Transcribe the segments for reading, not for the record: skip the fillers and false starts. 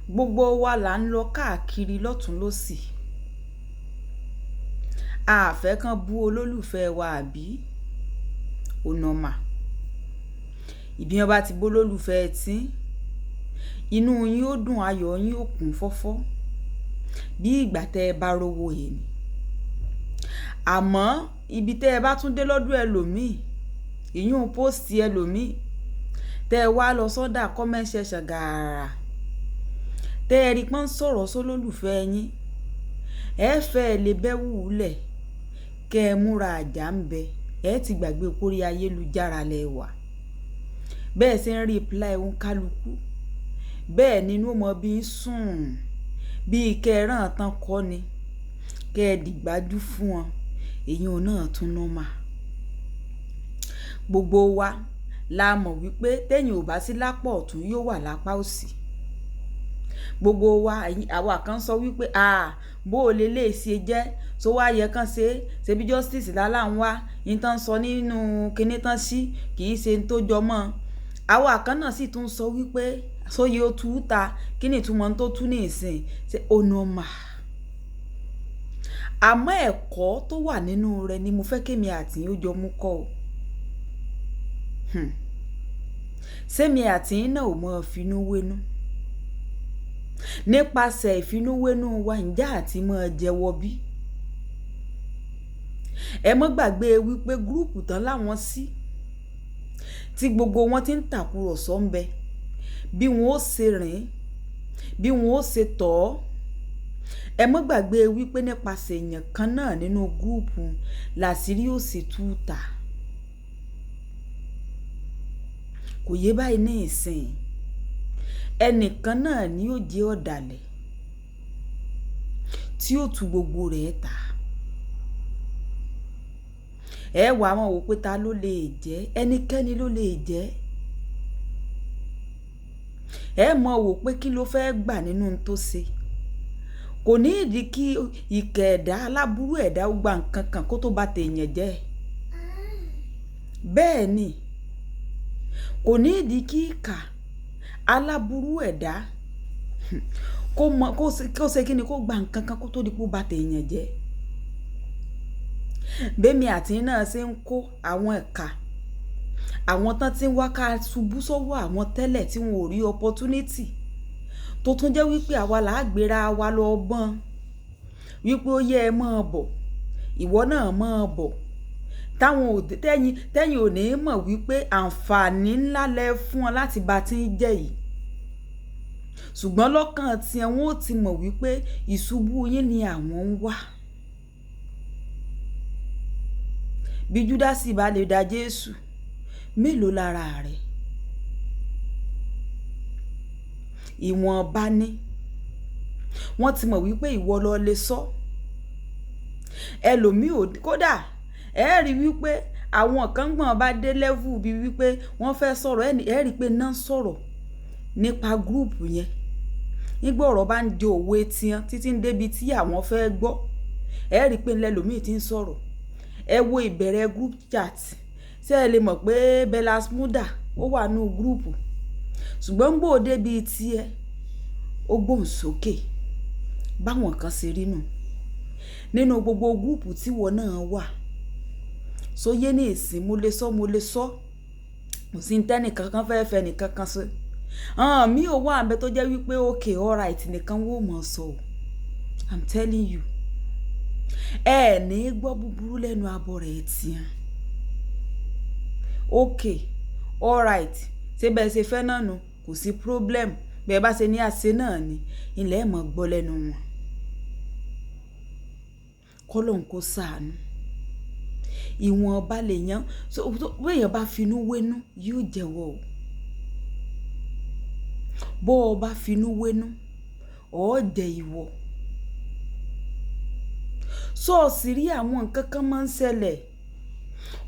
Gbogbo wa là ń lọ káàkiri lọ́tún lósì. A fẹ́ kàn bú olólùfẹ́ wa àbí ó nọ́mà. Ìbí wọn bá ti bó olólùfẹ́ tí inú yín ó dùn, ayọ̀ yín ó kún fọ́fọ́ bí ìgbà tẹ́ ẹ bá rówó yẹn ni. Àmọ́ ibi tẹ́ ẹ bá tún dé lọ́dún ẹlòmíì, ìyún póòstì ẹlòmíì, tẹ́ ẹ wá lọ sọ́dà comment section gàrà, tẹ́ ẹ rí pọ́n sọ̀rọ̀ sólólùfẹ́ yín, ẹ fẹ́ lè bẹ́ wùlẹ̀ kẹ́ ẹ múra àjà ń bẹ, ẹ ti gbàgbé pórí ayélujára lẹ́wà. Bẹ́ẹ̀ ṣe ń reply òun kálukú, bẹ́ẹ̀ nínú ọmọ bí ń sùn bí kẹràn tán kọ́ ni, kẹ́ ẹ dìgbájú fún wọn, èyàn náà tún nọ́mà. Gbogbo wa la mọ̀ wípé téèyàn ò bá sí lápá ọ̀tún yóò wà lápá òsì. Gbogbo wa àwa kan sọ wípé bó o lè ṣe jẹ́ tó wá yẹ kán ṣe bí justice lálá ń wá yín tán sọ nínú kinní tán sí kì í ṣe tó jọmọ́. Àwa kan náà sì tún sọ wípé sóye ó tú ta kí ni ìtumọ̀ tó tú ní ìsìn ṣe ó nọ́mà. Àmọ́ ẹ̀kọ́ tó wà nínú rẹ̀ ni mo fẹ́ kémi àti yín ó jọ mú kọ́ o. Sẹ́mi àti yín náà ò mọ finú wénú. Nípasẹ̀ ìfinúwénú wa ǹjẹ́ àti mọ́ jẹ́wọ́ bí. Ẹ mọ́ gbàgbé wípé gúrùpù tán láwọn sí tí gbogbo wọn ti ń tàkùrọ̀sọ ń bẹ bí wọn ó ṣe rìn, bí wọn ó ṣe tọ̀. Ẹ mọ́ gbàgbé wípé nípasẹ̀ èèyàn kan náà nínú gúrùpù làṣírí ó sì tú ta. Kò yé báyìí ní ìsìn. Ẹnìkan náà ni ó jẹ́ ọ̀dàlẹ̀ tí ó tú gbogbo rẹ̀ ta. Ẹ wá wọn wò pé ta ló lè jẹ́, ẹnikẹ́ni ló lè jẹ́. Ẹ mọ̀ wò pé kí ló fẹ́ gbà nínú tó ṣe. Kò ní ìdí kí ìkẹ́ ẹ̀dá aláburú ẹ̀dá ó gba nǹkan kan kó tó bá tèèyàn jẹ́. Bẹ́ẹ̀ ni kò ní ìdí kí ìkà aláburú ẹ̀dá kó ṣe kí ni kó gba nǹkan kan kó tó di pé ó bá tèèyàn jẹ́. Bẹ́mi àti náà ṣe ń kó àwọn ẹ̀ka àwọn tán tí ń wá ká ṣubú sọ́wọ́ àwọn tẹ́lẹ̀ tí wọn ò rí opportunity tó tún jẹ́ wípé àwa là á gbéra wa lọ bọ́n wípé ó yẹ ẹ máa bọ̀, ìwọ náà máa bọ̀. Táwọn tẹ́yìn ò ní mọ̀ wípé àǹfààní ńlá lẹ fún wọn láti bá tí ń jẹ́ yìí. Ṣùgbọ́n lọ́kàn tí wọn ó ti mọ̀ wípé ìṣubú yín ni àwọn ń wá. Bí Júdásì bá lè da Jésù, mélòó lára rẹ̀? Ìwọ̀nba ni. Wọ́n ti mọ̀ wípé ìwọ ló lè sọ. Ẹlòmíì ò kódà ẹ rí wípé àwọn kan gbọ́n bá dé level bí wípé wọ́n fẹ́ sọ̀rọ̀ ẹ rí pé náà sọ̀rọ̀ nípa gúrùpù yẹn. Nígbà ọ̀rọ̀ bá ń jẹ òwe tiyan títí ń débi tí àwọn fẹ́ gbọ́, ẹ rí pé lẹ́lòmíì ti ń sọ̀rọ̀. Ẹ wo ìbẹ̀rẹ̀ group chat. Ṣé ẹ lè mọ̀ pé Bella Smuda ó wà nínú gúrùpù. Ṣùgbọ́n gbòó débi tiẹ̀ ó gbóhùn sókè. Báwọn kan ṣe rí nù. Nínú gbogbo gúrùpù tí wọ́n náà wà. Sóyé ní ìsìn mo lè sọ. Kò sí tẹ́nì kankan fẹ́ nìkan kan ṣe. Mi ò wá àbẹ tó jẹ́ wípé okay alright nìkan wó mọ̀ sọ. I'm telling you. Ẹ ní gbọ́ búburú lẹ́nu abọ́ rẹ̀ tiyan. Okay alright ṣé bẹ́ẹ̀ ṣe fẹ́ náà nù kò sí problem. Bẹ́ẹ̀ bá ṣe ní àṣẹ náà ni ilẹ̀ mọ̀ gbọ́ lẹ́nu wọn. Kọ́lọ́hun kó ṣàánú. Ìwọ̀nba lèèyàn bí èèyàn bá finú wénú yóò jẹ́wọ́ o. Bó o bá finú wénú ó jẹ́ ìwọ. Sọ́ọ̀sì rí àwọn nǹkan kan máa ń ṣẹlẹ̀.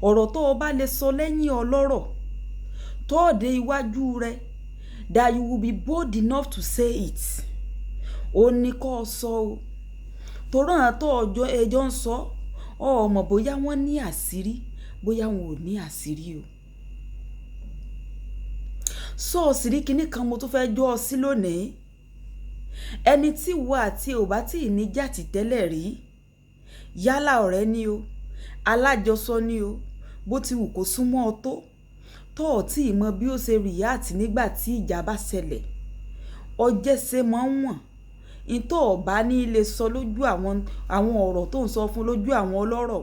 Ọ̀rọ̀ tó o bá lè sọ lẹ́yìn ọlọ́rọ̀ tó dé iwájú rẹ̀ that you will be bold enough to say it. Ó ní kó sọ o. Torí àwọn tó ẹjọ́ ń sọ ọ mọ̀ bóyá wọ́n ní àṣírí bóyá wọn ò ní àṣírí o. Sọ́ọ̀sì rí kinní kan mo tún fẹ́ jọ́ ọ sí lónìí. ẹni tí wo àti ò bá tí ì ní jàtì tẹ́lẹ̀ rí yálà ọ̀rẹ́ ni o alájọsọ ni o bó ti wù kó súnmọ́ ọ tó ọ̀ tí ì mọ bí ó ṣe rìyáàtì nígbà tí ìjà bá ṣẹlẹ̀ ọjẹ́ ṣe mọ́ wọ̀n ìtọ́ ọ̀bá ní ilé sọ lójú àwọn ọ̀rọ̀ tó ń sọ fún lójú àwọn ọlọ́rọ̀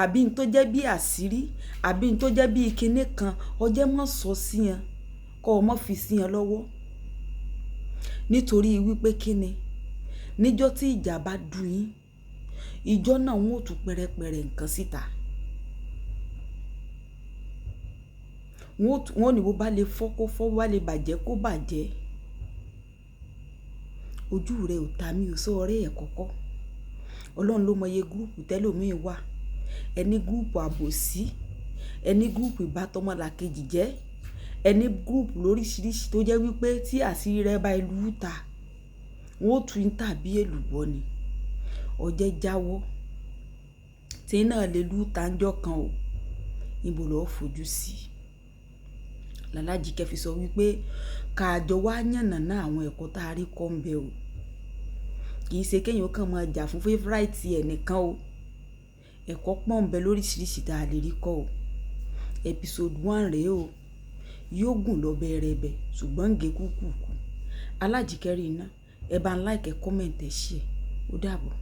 àbí n tó jẹ́ bí àṣírí àbí n tó jẹ́ bí kinní kan ọjẹ́ mọ́ sọ sí yẹn kọ́ ọ mọ́ fi sí yẹn lọ́wọ́ nítorí wípé kíni níjọ́ tí ìjà bá dùn yín ìjọ́ náà wọn ò tún pẹ̀rẹ̀pẹ̀rẹ̀ nǹkan síta wọn ò ní bó bá lè fọ́ kó fọ́ bá lè bàjẹ́ kó bàjẹ́ ojú rẹ ò ta mí ò sọ ọ̀rẹ́ ẹ̀ kọ́kọ́ ọlọ́run ló mọye gúrùpù tẹ́lòmíì wà ẹni gúrùpù àbòsí ẹni gúrùpù ìbátọmọlàkejì jẹ́ ẹni gúrùpù lóríṣiríṣi tó jẹ́ wípé tí àṣírí rẹ bá ìlú ta wọn ò tún tàbí èlùbọ́ ni ọjẹ́ jáwọ́ tí náà lè lù tàǹjọ́ kan o níbo lọ́ọ́ fojú sí Làlájìkẹ́ fi sọ wípé káàjọ wá yànnàná àwọn ẹ̀kọ́ tá a rí kọ́ ń bẹ o kì í ṣe kéèyàn kàn máa jà fún favourite ẹnìkan o ẹ̀kọ́ pọ̀ ń bẹ lóríṣiríṣi tá a lè rí kọ́ o episode 1 rèé o yóò gùn lọ bẹ́ẹ̀rẹ̀bẹ̀ ṣùgbọ́n ń gé kúkúkú Alájìkẹ́ rí iná ẹ bá ń like ẹ comment ẹ share ó dàbọ̀.